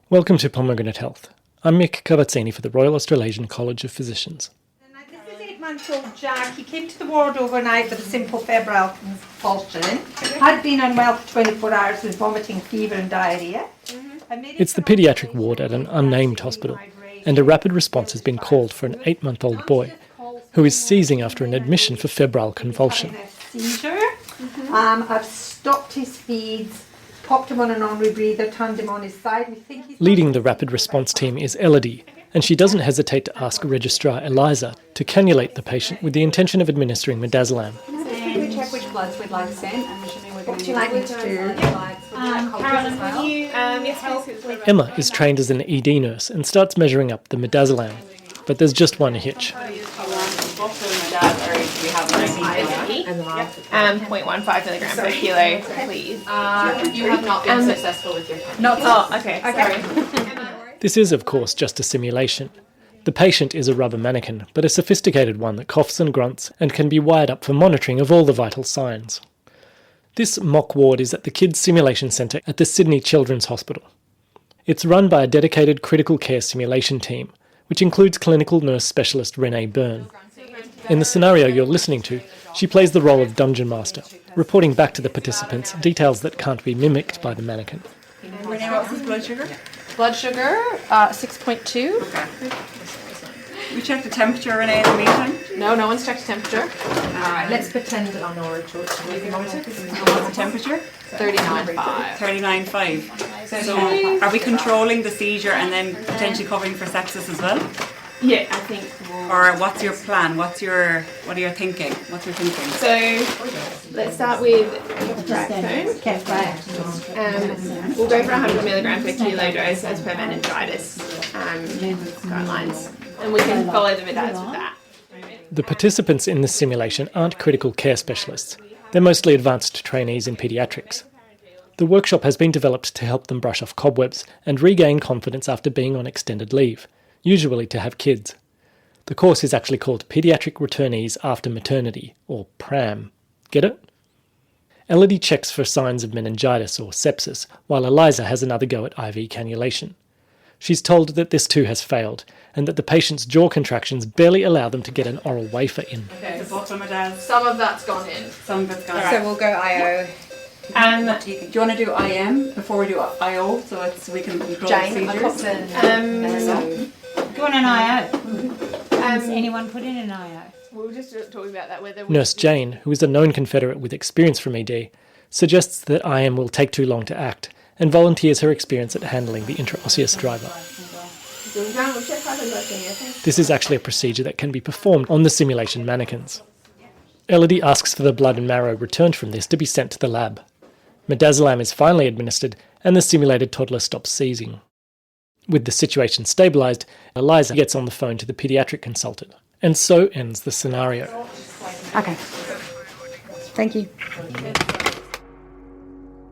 Welcome to Pomegranate Health. I'm Mick Cavazzini for the Royal Australasian College of Physicians. This is 8-month-old Jack. He came to the ward overnight with a simple febrile convulsion. Had been unwell for 24 hours with vomiting, fever and diarrhea. It's the paediatric ward at an unnamed hospital, and a rapid response has been called for an 8-month-old boy who is seizing after an admission for febrile convulsion. Seizure. I've stopped his feeds, popped him on an on-rebreather, turned him on his side. We think he's Leading the rapid response team is Elodie, and she doesn't hesitate to ask Registrar Eliza to cannulate the patient with the intention of administering midazolam. We check which bloods we'd like sent. I'm assuming we're going What do you like me to do? Carolyn, will you Yes, Emma is trained as an ED nurse and starts measuring up the midazolam, but there's just one hitch. 0.15 milligrams per kilo, please. You have not been successful with your time. Not so. Okay. Sorry. This is, of course, just a simulation. The patient is a rubber mannequin, but a sophisticated one that coughs and grunts and can be wired up for monitoring of all the vital signs. This mock ward is at the Kids Simulation Centre at the Sydney Children's Hospital. It's run by a dedicated critical care simulation team, which includes clinical nurse specialist Renee Byrne. In the scenario you're listening to, she plays the role of Dungeon Master, reporting back to the participants details that can't be mimicked by the mannequin. Renee, what was his blood sugar? Blood sugar, 6.2. Okay. We checked the temperature, Renee, in the meantime. No one's checked temperature. Alright, let's pretend that I'm Nora George. What's the temperature? 39.5. 39.5. So are we controlling the seizure and then potentially covering for sepsis as well? Yeah, I think. Or what's your plan? What are you thinking? What's your thinking? So let's start with ceftriaxone. We'll go for 100 milligram per kilo dose as per meningitis guidelines, and we can follow the midads with that. The participants in this simulation aren't critical care specialists. They're mostly advanced trainees in paediatrics. The workshop has been developed to help them brush off cobwebs and regain confidence after being on extended leave, usually to have kids. The course is actually called Paediatric Returnees after Maternity, or PRAM. Get it? Elodie checks for signs of meningitis or sepsis, while Eliza has another go at IV cannulation. She's told that this too has failed, and that the patient's jaw contractions barely allow them to get an oral wafer in. Okay, the bottomidaz. Some of that's gone in. Some of it's gone. So we'll go IO. What do you think? Do you want to do IM before we do IO so we can control Jane, the I seizures? Go on an IO. Has anyone put in an IO? We were just talking about that. Whether Nurse Jane, who is a known Confederate with experience from ED, suggests that IM will take too long to act, and volunteers her experience at handling the intraosseous driver. This is actually a procedure that can be performed on the simulation mannequins. Elodie asks for the blood and marrow returned from this to be sent to the lab. Midazolam is finally administered, and the simulated toddler stops seizing. With the situation stabilised, Eliza gets on the phone to the paediatric consultant, and so ends the scenario. Okay. Thank you.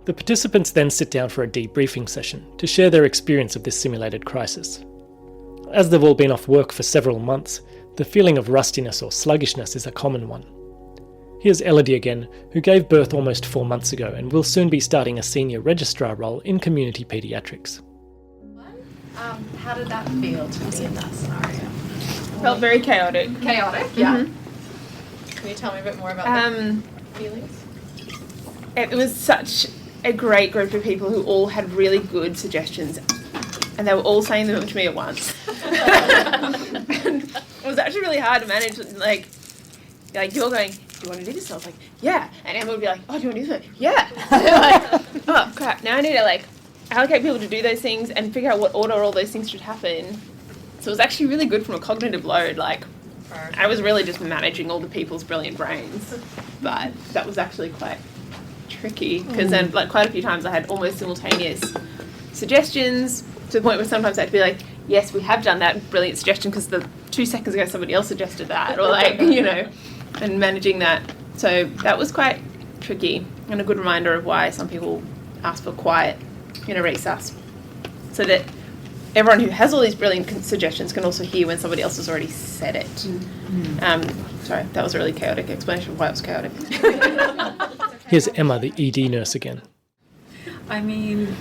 The participants then sit down for a debriefing session to share their experience of this simulated crisis. As they've all been off work for several months, the feeling of rustiness or sluggishness is a common one. Here's Elodie again, who gave birth almost 4 months ago and will soon be starting a senior registrar role in community paediatrics. how did that feel to be in that scenario? Felt very chaotic. Chaotic, yeah. Can you tell me a bit more about that feelings? It was such a great group of people who all had really good suggestions, and they were all saying them to me at once. And it was actually really hard to manage. Like you're going, do you want to do this? And I was like, yeah. And Emma would be like, oh, do you want to do this? Yeah. Like, oh crap! Now I need to allocate people to do those things and figure out what order all those things should happen. So it was actually really good from a cognitive load. I was really just managing all the people's brilliant brains, but that was actually quite tricky because then quite a few times I had almost simultaneous suggestions to the point where sometimes I had to be like, yes, we have done that brilliant suggestion because 2 seconds ago somebody else suggested that, or and managing that. So that was quite tricky and a good reminder of why some people ask for quiet in a resus, so that everyone who has all these brilliant suggestions can also hear when somebody else has already said it. Sorry, that was a really chaotic explanation of why it was chaotic. Here's Emma, the ED nurse again. I mean,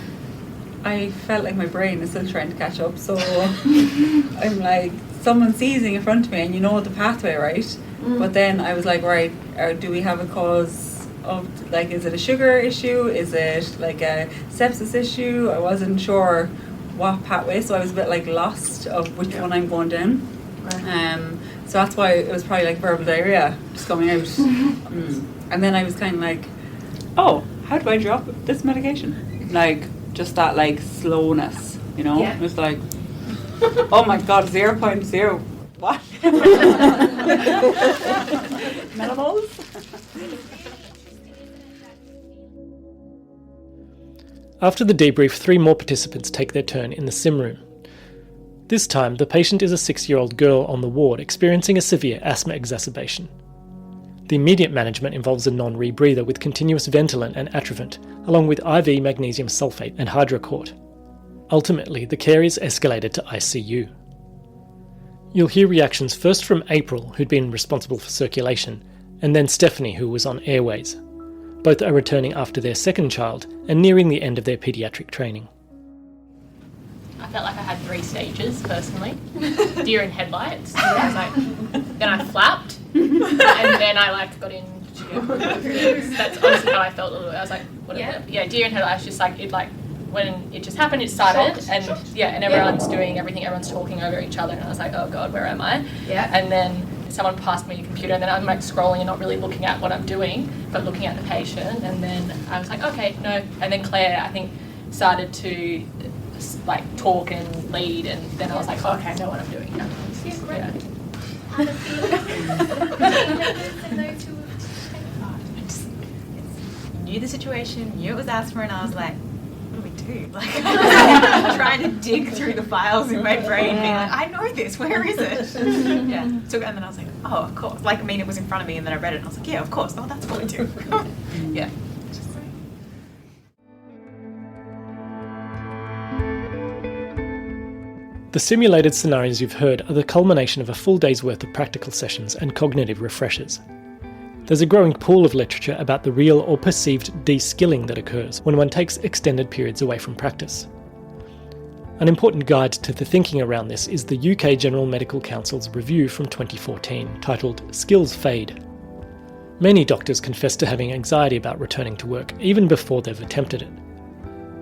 I felt like my brain is still trying to catch up. So I'm like, someone's seizing in front of me and you know the pathway, right? But then I was like, right, do we have a cause of, like, is it a sugar issue? Is it like a sepsis issue? I wasn't sure what pathway, so I was a bit like lost of which one I'm going down. So that's why it was probably like verbal diarrhea just coming out. And then I was kind of like, oh, how do I drop this medication? Like, just that like slowness, you know? It was like, oh my god, 0.0. What? Millimoles? After the debrief, 3 more participants take their turn in the sim room. This time, the patient is a 6-year-old girl on the ward experiencing a severe asthma exacerbation. The immediate management involves a non-rebreather with continuous Ventolin and Atrovent, along with IV magnesium sulfate and hydrocort. Ultimately, the care is escalated to ICU. You'll hear reactions first from April, who'd been responsible for circulation, and then Stephanie, who was on airways. Both are returning after their second child and nearing the end of their paediatric training. I felt like I had 3 stages personally. Deer in headlights. I was like, then I flapped, and then I like got into things. That's honestly how I felt a little bit. I was like, what is it? Yeah, deer in headlights. Just like it, like when it just happened, it started, and everyone's doing everything. Everyone's talking over each other, and I was like, oh god, where am I? Yeah. And then someone passed me a computer, and then I'm like scrolling and not really looking at what I'm doing, but looking at the patient, and then I was like, okay, no. And then Claire, I think, started to like talk and lead, and then I was like, okay, I know what I'm doing now. Yeah. How did I just knew the situation, knew it was asthma, and I was like, what do we do? Like, trying to dig through the files in my brain, being like, I know this, where is it? So, and then I was like, oh, of course. Like, I mean, it was in front of me, and then I read it, and I was like, yeah, of course. Oh, that's what we do. Yeah. The simulated scenarios you've heard are the culmination of a full day's worth of practical sessions and cognitive refreshers. There's a growing pool of literature about the real or perceived de-skilling that occurs when one takes extended periods away from practice. An important guide to the thinking around this is the UK General Medical Council's review from 2014, titled Skills Fade. Many doctors confess to having anxiety about returning to work, even before they've attempted it.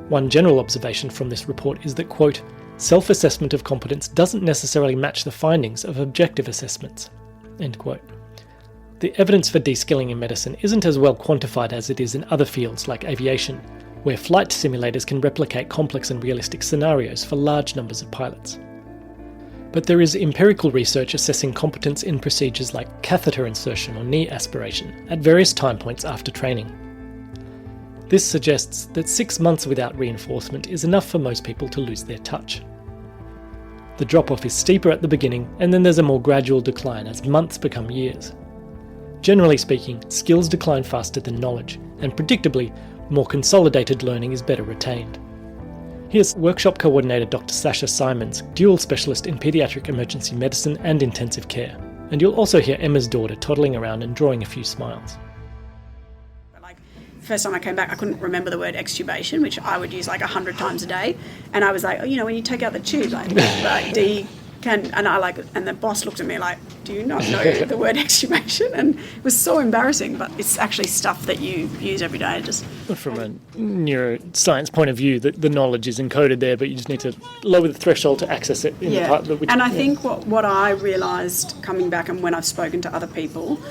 One general observation from this report is that, quote, self-assessment of competence doesn't necessarily match the findings of objective assessments, end quote. The evidence for de-skilling in medicine isn't as well quantified as it is in other fields like aviation, where flight simulators can replicate complex and realistic scenarios for large numbers of pilots. But there is empirical research assessing competence in procedures like catheter insertion or knee aspiration at various time points after training. This suggests that 6 months without reinforcement is enough for most people to lose their touch. The drop-off is steeper at the beginning, and then there's a more gradual decline as months become years. Generally speaking, skills decline faster than knowledge, and predictably, more consolidated learning is better retained. Here's workshop coordinator Dr. Sasha Simons, dual specialist in paediatric emergency medicine and intensive care. And you'll also hear Emma's daughter toddling around and drawing a few smiles. First time I came back, I couldn't remember the word extubation, which I would use like 100 times a day. And I was like, oh, you know, when you take out the tube, like and the boss looked at me like, do you not know the word extubation? And it was so embarrassing, but it's actually stuff that you use every day. Just from a neuroscience point of view, the knowledge is encoded there, but you just need to lower the threshold to access it. I think what I realised coming back and when I've spoken to other people,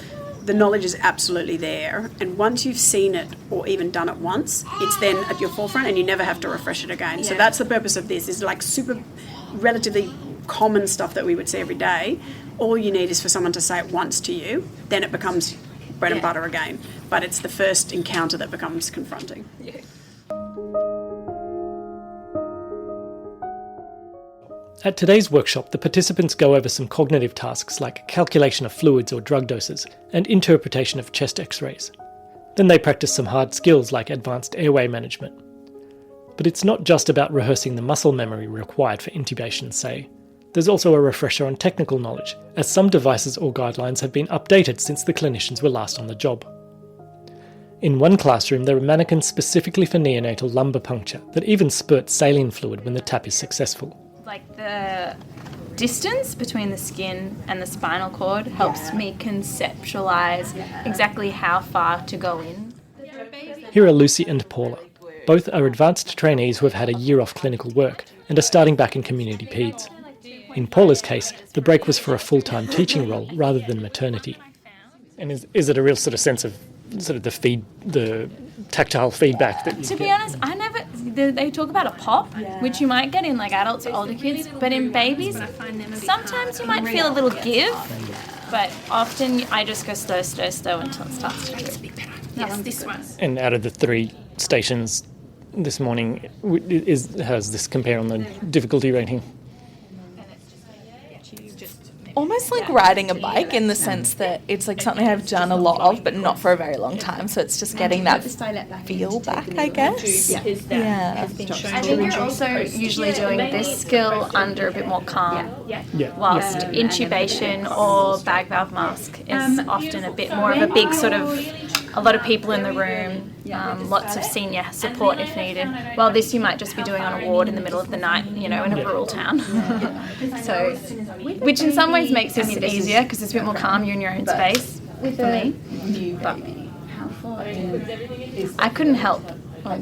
the knowledge is absolutely there, and once you've seen it or even done it once, it's then at your forefront and you never have to refresh it again. Yeah. So that's the purpose of this, is like super relatively common stuff that we would see every day. All you need is for someone to say it once to you, then it becomes bread and butter again. But it's the first encounter that becomes confronting. Yeah. At today's workshop, the participants go over some cognitive tasks like calculation of fluids or drug doses and interpretation of chest x-rays. Then they practice some hard skills like advanced airway management. But it's not just about rehearsing the muscle memory required for intubation, say. There's also a refresher on technical knowledge, as some devices or guidelines have been updated since the clinicians were last on the job. In one classroom, there are mannequins specifically for neonatal lumbar puncture that even spurt saline fluid when the tap is successful. Like the distance between the skin and the spinal cord helps me conceptualise exactly how far to go in. Here are Lucy and Paula. Both are advanced trainees who have had a year off clinical work and are starting back in community peds. In Paula's case, the break was for a full-time teaching role rather than maternity. And is it a real sort of sense of sort of the tactile feedback that you To be get? honest, they talk about a pop, which you might get in like adults or older kids, but in babies, sometimes you might feel a little give, but often I just go slow until it starts to drip. Yes, this one. And out of the 3 stations this morning, how does this compare on the difficulty rating? Almost like riding a bike in the sense that it's like something I've done a lot of, but not for a very long time. So it's just getting that feel back, I guess. Yeah. I think you're also usually doing this skill under a bit more calm, whilst intubation or bag valve mask is often a bit more of a big sort of, a lot of people in the room, lots of senior support if needed. While this you might just be doing on a ward in the middle of the night, you know, in a rural town. So, which in some ways makes this easier because it's a bit more calm, you're in your own space for me. But I couldn't help. I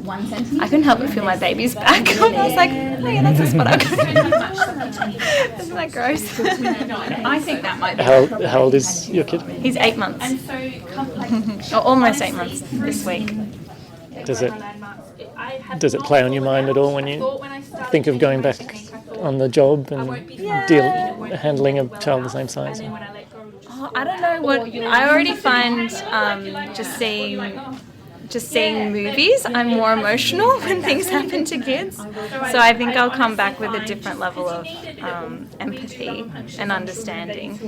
couldn't help but feel my baby's back. I was like, oh yeah, that's the spot I've got. Isn't that gross? I think that might be. How old is your kid? He's 8 months. Or almost 8 months this week. Does it play on your mind at all when you think of going back on the job and handling a child the same size? Oh, I don't know what I already find. Just seeing movies, I'm more emotional when things happen to kids. So I think I'll come back with a different level of empathy and understanding.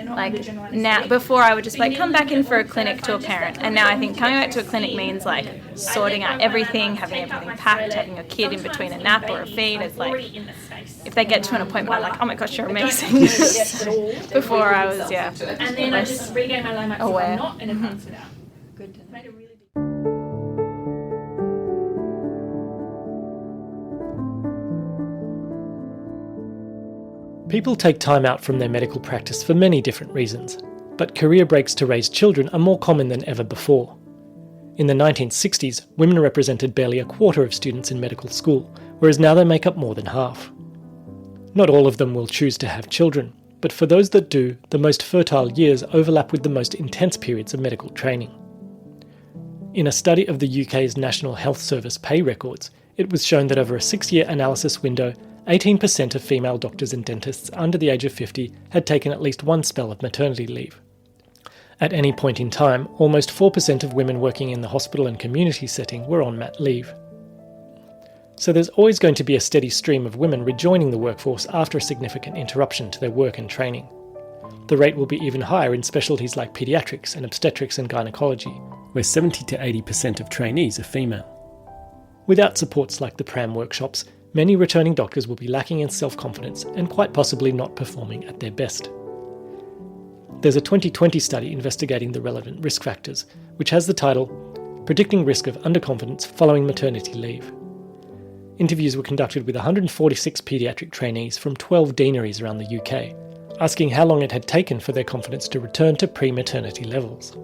Like now, before I would just like come back in for a clinic to a parent, and now I think coming back to a clinic means like sorting out everything, having everything packed, having a kid in between a nap or a feed. It's like if they get to an appointment, I'm like, oh my gosh, you're amazing. Before I was less aware. People take time out from their medical practice for many different reasons, but career breaks to raise children are more common than ever before. In the 1960s, women represented barely a quarter of students in medical school, whereas now they make up more than half. Not all of them will choose to have children, but for those that do, the most fertile years overlap with the most intense periods of medical training. In a study of the UK's National Health Service pay records, it was shown that over a 6-year analysis window, 18% of female doctors and dentists under the age of 50 had taken at least one spell of maternity leave. At any point in time, almost 4% of women working in the hospital and community setting were on mat leave. So there's always going to be a steady stream of women rejoining the workforce after a significant interruption to their work and training. The rate will be even higher in specialties like paediatrics and obstetrics and gynecology, where 70 to 80% of trainees are female. Without supports like the PRAM workshops, many returning doctors will be lacking in self-confidence and quite possibly not performing at their best. There's a 2020 study investigating the relevant risk factors, which has the title, Predicting Risk of Underconfidence Following Maternity Leave. Interviews were conducted with 146 paediatric trainees from 12 deaneries around the UK, asking how long it had taken for their confidence to return to pre-maternity levels.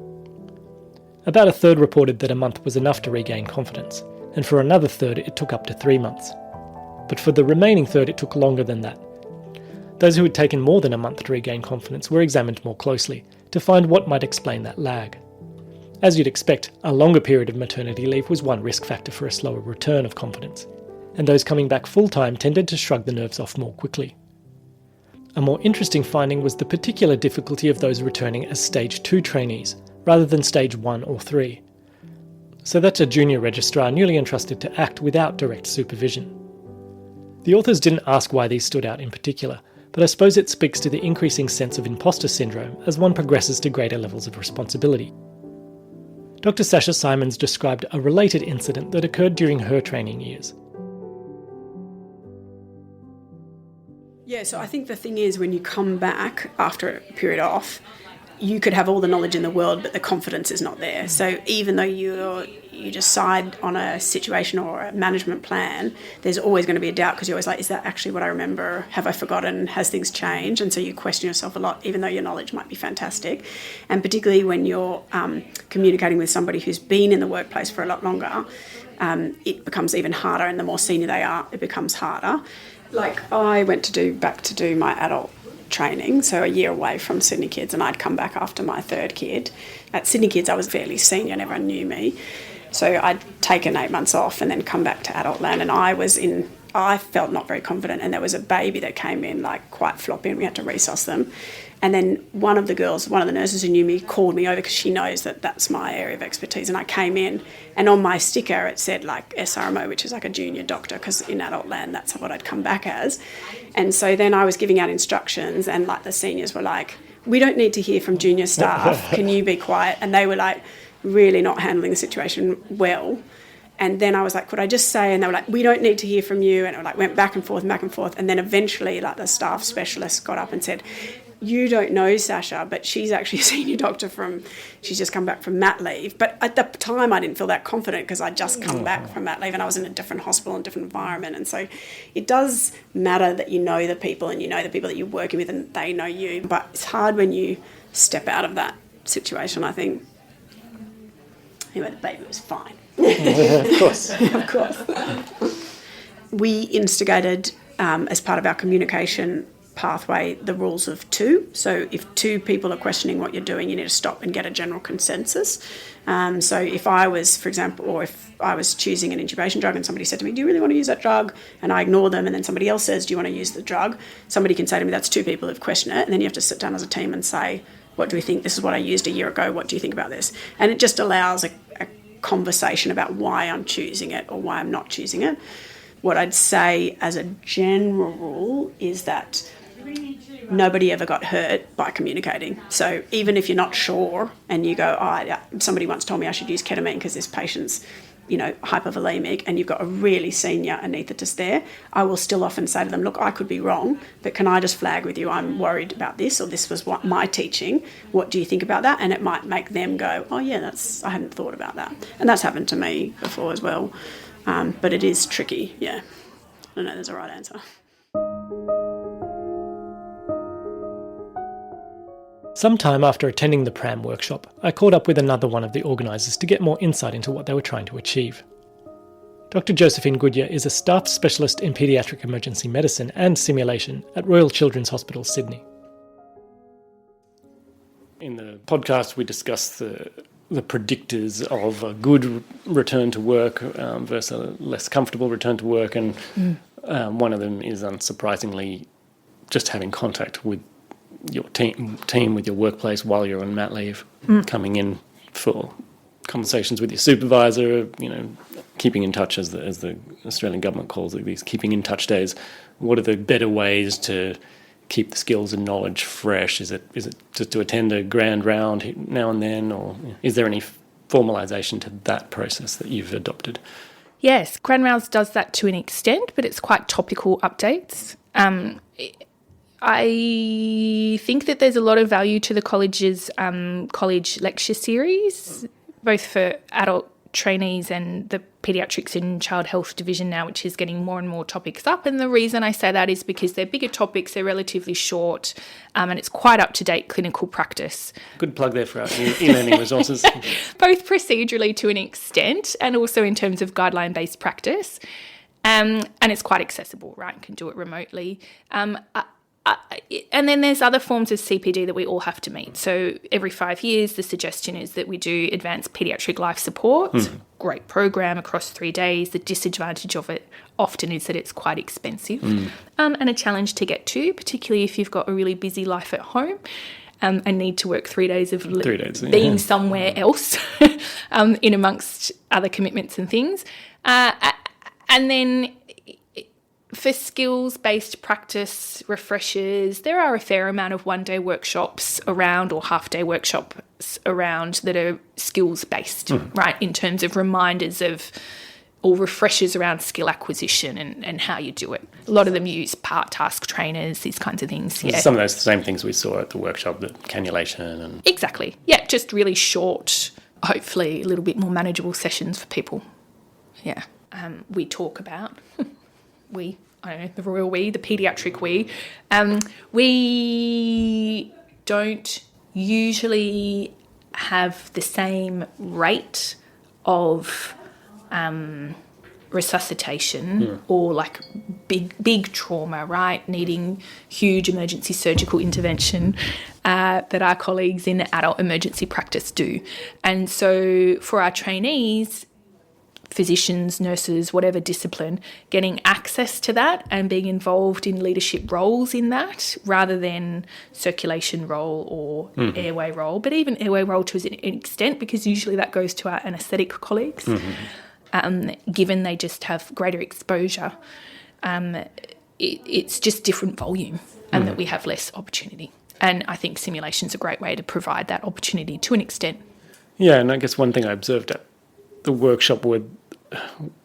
About a third reported that a month was enough to regain confidence, and for another third it took up to 3 months. But for the remaining third it took longer than that. Those who had taken more than a month to regain confidence were examined more closely to find what might explain that lag. As you'd expect, a longer period of maternity leave was one risk factor for a slower return of confidence, and those coming back full-time tended to shrug the nerves off more quickly. A more interesting finding was the particular difficulty of those returning as Stage 2 trainees, rather than Stage 1 or 3. So that's a junior registrar newly entrusted to act without direct supervision. The authors didn't ask why these stood out in particular, but I suppose it speaks to the increasing sense of imposter syndrome as one progresses to greater levels of responsibility. Dr. Sasha Simons described a related incident that occurred during her training years. Yeah, so I think the thing is when you come back after a period off, you could have all the knowledge in the world, but the confidence is not there. So even though you decide on a situation or a management plan, there's always going to be a doubt because you're always like, is that actually what I remember? Have I forgotten? Has things changed? And so you question yourself a lot, even though your knowledge might be fantastic. And particularly when you're communicating with somebody who's been in the workplace for a lot longer, it becomes even harder, and the more senior they are, it becomes harder. Like I went back to do my adult training, so a year away from Sydney Kids, and I'd come back after my third kid. At Sydney Kids I was fairly senior and everyone knew me, so I'd taken 8 months off and then come back to adult land, and I felt not very confident, and there was a baby that came in like quite floppy and we had to resus them. And then one of the nurses who knew me called me over because she knows that that's my area of expertise, and I came in and on my sticker it said like SRMO, which is like a junior doctor, because in adult land that's what I'd come back as. And so then I was giving out instructions, and like the seniors were like, we don't need to hear from junior staff, can you be quiet? And they were like really not handling the situation well. And then I was like, could I just say? And they were like, we don't need to hear from you. And it like went back and forth. And then eventually like the staff specialist got up and said, you don't know Sasha, but she's actually a senior doctor she's just come back from mat leave. But at the time I didn't feel that confident because I'd just come back from mat leave and I was in a different hospital and different environment. And so it does matter that you know the people and you know the people that you're working with and they know you. But it's hard when you step out of that situation, I think. Anyway, the baby was fine. Of course. Of course. We instigated, as part of our communication pathway, the rules of two. So if two people are questioning what you're doing, you need to stop and get a general consensus. So if I was, for example, or if I was choosing an intubation drug and somebody said to me, do you really want to use that drug? And I ignore them, and then somebody else says, do you want to use the drug? Somebody can say to me, that's two people who've questioned it. And then you have to sit down as a team and say, what do we think? This is what I used a year ago. What do you think about this? And it just allows a conversation about why I'm choosing it or why I'm not choosing it. What I'd say as a general rule is that nobody ever got hurt by communicating. So even if you're not sure and you go, somebody once told me I should use ketamine because this patient's, hypovolemic, and you've got a really senior anaesthetist there, I will still often say to them, look, I could be wrong, but can I just flag with you, I'm worried about this, or this was what my teaching, what do you think about that? And it might make them go, oh yeah, I hadn't thought about that. And that's happened to me before as well. But it is tricky, yeah. I don't know there's a right answer. Sometime after attending the PRAM workshop, I caught up with another one of the organisers to get more insight into what they were trying to achieve. Dr. Josephine Goodyear is a staff specialist in paediatric emergency medicine and simulation at Royal Children's Hospital, Sydney. In the podcast, we discussed the predictors of a good return to work versus a less comfortable return to work, and one of them is, unsurprisingly, just having contact with your team with your workplace while you're on mat leave, coming in for conversations with your supervisor, keeping in touch, as the Australian government calls it, these keeping in touch days. What are the better ways to keep the skills and knowledge fresh? Is it just to attend a grand round now and then, or is there any formalisation to that process that you've adopted? Yes, Grand Rounds does that to an extent, but it's quite topical updates. I think that there's a lot of value to the college's college lecture series, both for adult trainees and the paediatrics and child health division now, which is getting more and more topics up. And the reason I say that is because they're bigger topics, they're relatively short, and it's quite up-to-date clinical practice. Good plug there for our e-learning resources. Both procedurally to an extent and also in terms of guideline-based practice. And it's quite accessible, right? You can do it remotely. And then there's other forms of CPD that we all have to meet. So every 5 years, the suggestion is that we do advanced paediatric life support. It's a great program across 3 days. The disadvantage of it often is that it's quite expensive and a challenge to get to, particularly if you've got a really busy life at home and need to work 3 days of being somewhere else in amongst other commitments and things. And then for skills-based practice refreshers, there are a fair amount of one-day workshops around or half-day workshops around that are skills-based, right, in terms of reminders of or refreshers around skill acquisition and how you do it. A lot of them use part-task trainers, these kinds of things. Yeah. Some of those same things we saw at the workshop, the cannulation and... Exactly. Yeah, just really short, hopefully a little bit more manageable sessions for people. Yeah. We talk about, I don't know, the royal we, the paediatric we. We don't usually have the same rate of resuscitation or like big trauma, right, needing huge emergency surgical intervention that our colleagues in adult emergency practice do. And so for our trainees, physicians, nurses, whatever discipline, getting access to that and being involved in leadership roles in that rather than circulation role or airway role, but even airway role to an extent, because usually that goes to our anaesthetic colleagues, given they just have greater exposure. It's just different volume and that we have less opportunity. And I think simulation's a great way to provide that opportunity to an extent. Yeah, and I guess one thing I observed at the workshop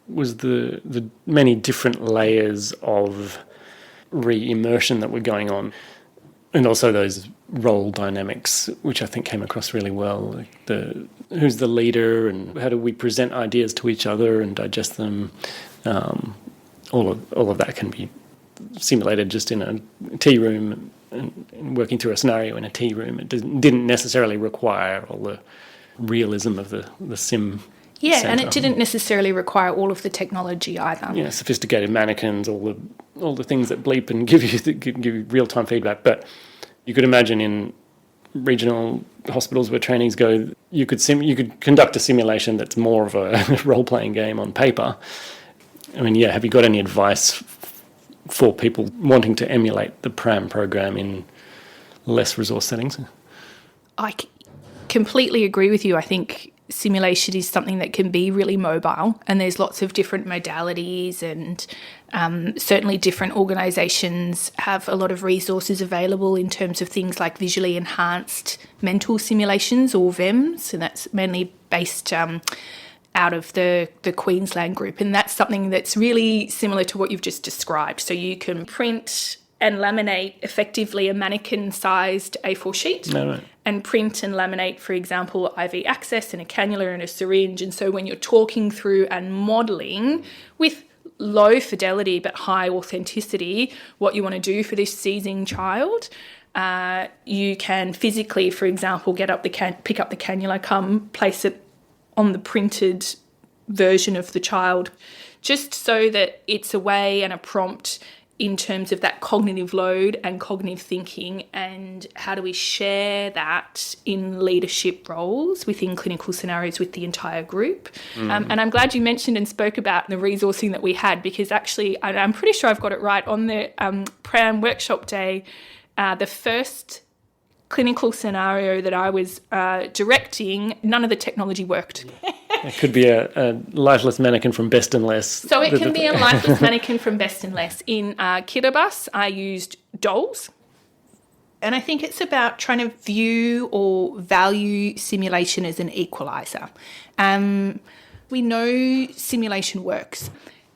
was the many different layers of re-immersion that were going on, and also those role dynamics, which I think came across really well. Like who's the leader, and how do we present ideas to each other and digest them? All of that can be simulated just in a tea room and working through a scenario in a tea room. It didn't necessarily require all the realism of the sim. Yeah, center. and it didn't necessarily require all of the technology either. Yeah, sophisticated mannequins, all the things that bleep and give you real-time feedback. But you could imagine in regional hospitals where trainees go, you could conduct a simulation that's more of a role-playing game on paper. I mean, yeah, have you got any advice for people wanting to emulate the PRAM program in less resource settings? I completely agree with you. I think simulation is something that can be really mobile, and there's lots of different modalities, and certainly different organisations have a lot of resources available in terms of things like visually enhanced mental simulations, or VEMS, and that's mainly based out of the Queensland group, and that's something that's really similar to what you've just described. So you can print and laminate effectively a mannequin-sized A4 sheet. Right. And print and laminate, for example, IV access and a cannula and a syringe. And so when you're talking through and modelling with low fidelity but high authenticity what you want to do for this seizing child, you can physically, for example, pick up the cannula, place it on the printed version of the child, just so that it's a way and a prompt in terms of that cognitive load and cognitive thinking, and how do we share that in leadership roles within clinical scenarios with the entire group. And I'm glad you mentioned and spoke about the resourcing that we had, because actually I'm pretty sure I've got it right. On the PRAM workshop day, the first clinical scenario that I was directing, none of the technology worked. It could be a lifeless mannequin from Best and Less. So it can be a lifeless mannequin from Best and Less. In Kiribati, I used dolls. And I think it's about trying to view or value simulation as an equaliser. We know simulation works.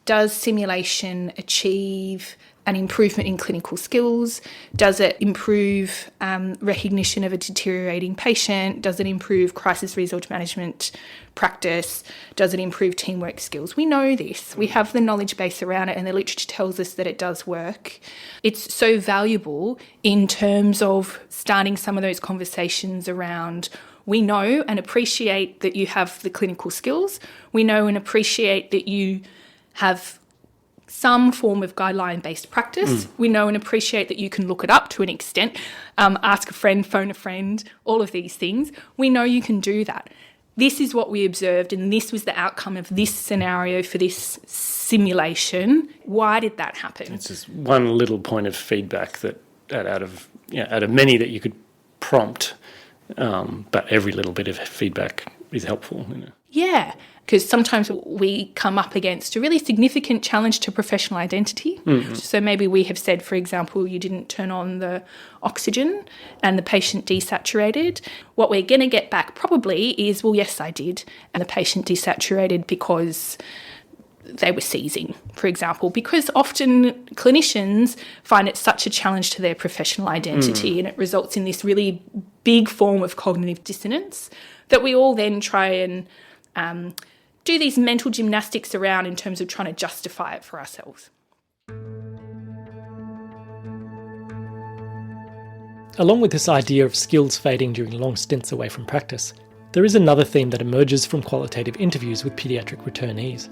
Does simulation achieve an improvement in clinical skills? Does it improve recognition of a deteriorating patient? Does it improve crisis resource management practice? Does it improve teamwork skills? We know this. We have the knowledge base around it, and the literature tells us that it does work. It's so valuable in terms of starting some of those conversations around, we know and appreciate that you have the clinical skills. We know and appreciate that you have some form of guideline-based practice. We know and appreciate that you can look it up to an extent, ask a friend, phone a friend, all of these things. We know you can do that. This is what we observed, and this was the outcome of this scenario for this simulation. Why did that happen? It's just one little point of feedback that out of many that you could prompt, but every little bit of feedback is helpful. Yeah, because sometimes we come up against a really significant challenge to professional identity. So maybe we have said, for example, you didn't turn on the oxygen and the patient desaturated. What we're going to get back probably is, well, yes, I did, and the patient desaturated because they were seizing, for example, because often clinicians find it such a challenge to their professional identity and it results in this really big form of cognitive dissonance that we all then try and do these mental gymnastics around in terms of trying to justify it for ourselves. Along with this idea of skills fading during long stints away from practice, there is another theme that emerges from qualitative interviews with paediatric returnees,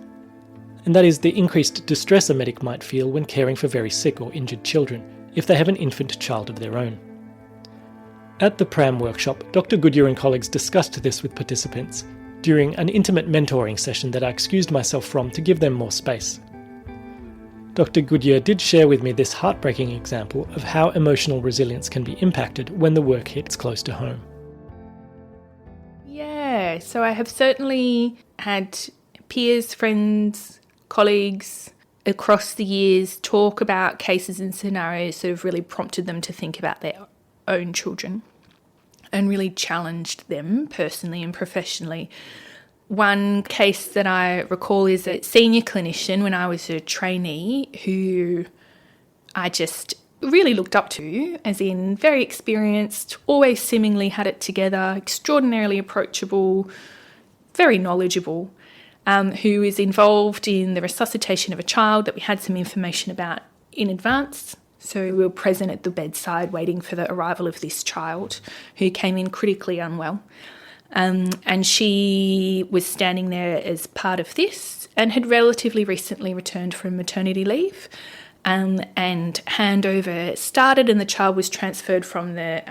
and that is the increased distress a medic might feel when caring for very sick or injured children if they have an infant child of their own. At the PRAM workshop, Dr. Goodyear and colleagues discussed this with participants during an intimate mentoring session that I excused myself from to give them more space. Dr. Goodyear did share with me this heartbreaking example of how emotional resilience can be impacted when the work hits close to home. Yeah, so I have certainly had peers, friends, colleagues across the years talk about cases and scenarios that have really prompted them to think about their own children and really challenged them personally and professionally. One case that I recall is a senior clinician when I was a trainee who I just really looked up to, as in very experienced, always seemingly had it together, extraordinarily approachable, very knowledgeable, who is involved in the resuscitation of a child that we had some information about in advance. So we were present at the bedside waiting for the arrival of this child who came in critically unwell. And she was standing there as part of this and had relatively recently returned from maternity leave. And handover started and the child was transferred from the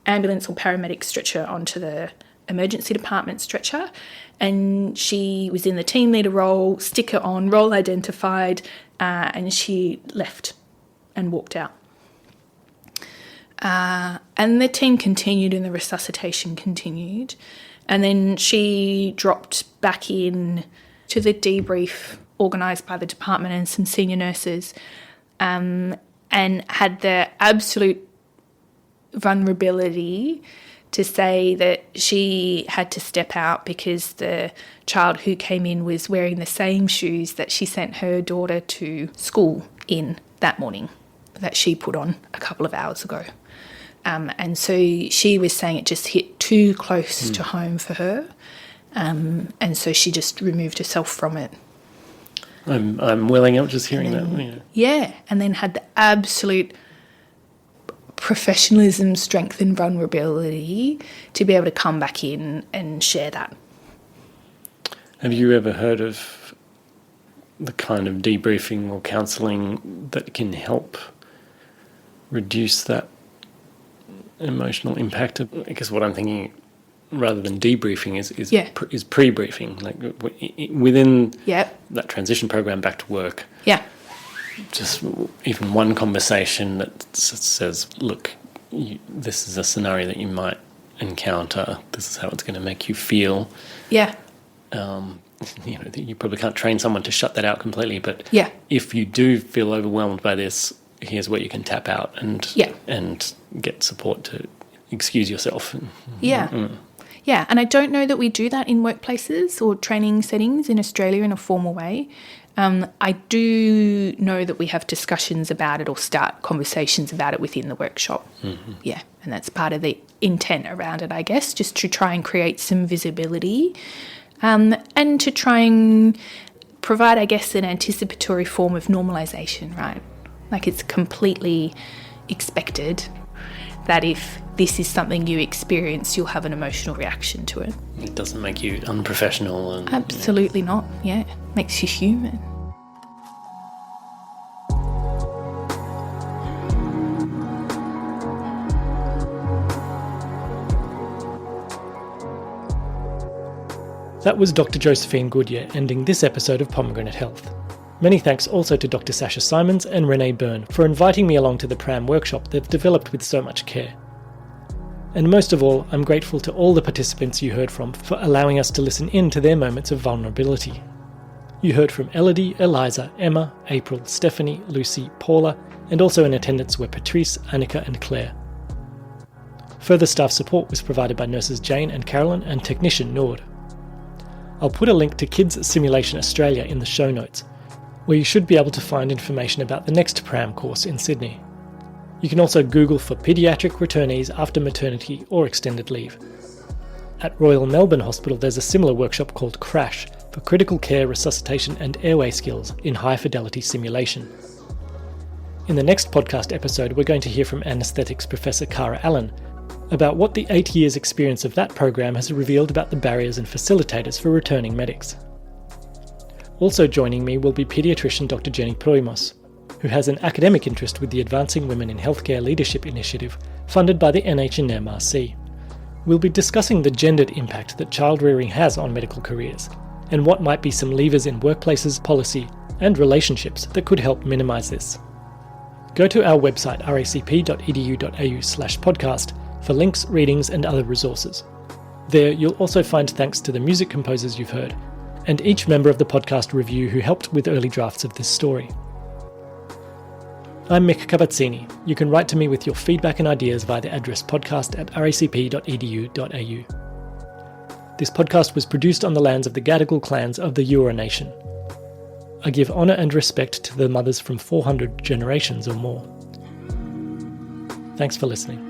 ambulance or paramedic stretcher onto the emergency department stretcher. And she was in the team leader role, sticker on, role identified, and she left and walked out. And the team continued and the resuscitation continued. And then she dropped back in to the debrief organised by the department and some senior nurses, and had the absolute vulnerability to say that she had to step out because the child who came in was wearing the same shoes that she sent her daughter to school in that morning, that she put on a couple of hours ago. And so she was saying it just hit too close to home for her, and so she just removed herself from it. I'm welling up just hearing that. Yeah, and then had the absolute professionalism, strength and vulnerability to be able to come back in and share that. Have you ever heard of the kind of debriefing or counselling that can help reduce that emotional impact? I guess what I'm thinking, rather than debriefing, is pre-briefing, like within that transition program back to work. Yeah. Just even one conversation that says, look, this is a scenario that you might encounter. This is how it's going to make you feel. Yeah. You probably can't train someone to shut that out completely, but yeah. If you do feel overwhelmed by this, here's where you can tap out and get support to excuse yourself. Yeah. Yeah, and I don't know that we do that in workplaces or training settings in Australia in a formal way. I do know that we have discussions about it or start conversations about it within the workshop. Mm-hmm. Yeah, and that's part of the intent around it, I guess, just to try and create some visibility and to try and provide, I guess, an anticipatory form of normalisation, right? Like it's completely expected that if this is something you experience, you'll have an emotional reaction to it. It doesn't make you unprofessional. Absolutely not, yeah. It makes you human. That was Dr. Josephine Goodyear ending this episode of Pomegranate Health. Many thanks also to Dr. Sasha Simons and Renee Byrne for inviting me along to the PRAM workshop they've developed with so much care. And most of all, I'm grateful to all the participants you heard from for allowing us to listen in to their moments of vulnerability. You heard from Elodie, Eliza, Emma, April, Stephanie, Lucy, Paula, and also in attendance were Patrice, Annika and Claire. Further staff support was provided by nurses Jane and Carolyn and technician Nord. I'll put a link to Kids Simulation Australia in the show notes, where you should be able to find information about the next PRAM course in Sydney. You can also Google for Paediatric Returnees after maternity or extended leave. At Royal Melbourne Hospital there's a similar workshop called CRASH for critical care, resuscitation and airway skills in high-fidelity simulation. In the next podcast episode we're going to hear from anaesthetics Professor Cara Allen about what the 8 years experience of that program has revealed about the barriers and facilitators for returning medics. Also joining me will be paediatrician Dr. Jenny Proimos, who has an academic interest with the Advancing Women in Healthcare Leadership initiative funded by the NHMRC. We'll be discussing the gendered impact that child-rearing has on medical careers, and what might be some levers in workplaces, policy, and relationships that could help minimise this. Go to our website racp.edu.au/podcast for links, readings, and other resources. There you'll also find thanks to the music composers you've heard, and each member of the podcast review who helped with early drafts of this story. I'm Mick Cavazzini. You can write to me with your feedback and ideas via the address podcast@racp.edu.au. This podcast was produced on the lands of the Gadigal clans of the Eora Nation. I give honour and respect to the mothers from 400 generations or more. Thanks for listening.